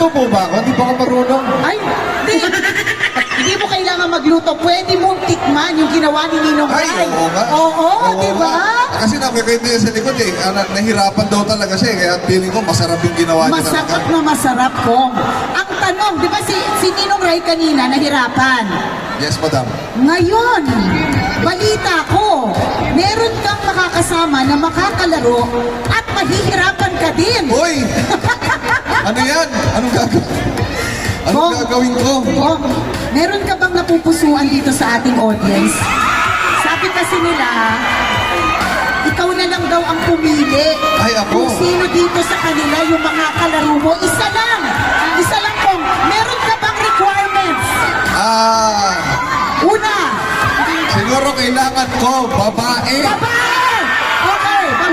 Magluluto po ba ako? Hindi pa ako marunong. Ay, hindi mo kailangan magluto. Pwede mong tikman yung ginawa ni Ninong Ay, Ray. oo nga. Oo, di ba? nga. Kasi nakikita niya sa likod eh. Nahirapan daw talaga siya eh. Kaya feeling ko masarap yung ginawa niya Masarap talaga. na masarap ko. Ang tanong, di ba si Ninong Ray kanina nahirapan? Yes, madam. Ngayon, balita ko, meron kang makakasama na makakalaro at mahihirapan ka din. Uy! Ano yan? Anong gagawin? Anong Bong, gagawin ko? Bong, meron ka bang napupusuan dito sa ating audience? Sabi kasi nila, ikaw na lang daw ang pumili. Ay, ako. Kung sino dito sa kanila yung mga kalaro mo, isa lang. Isa lang pong, meron ka bang requirements? Ah, Una, siguro kailangan ko babae. babae!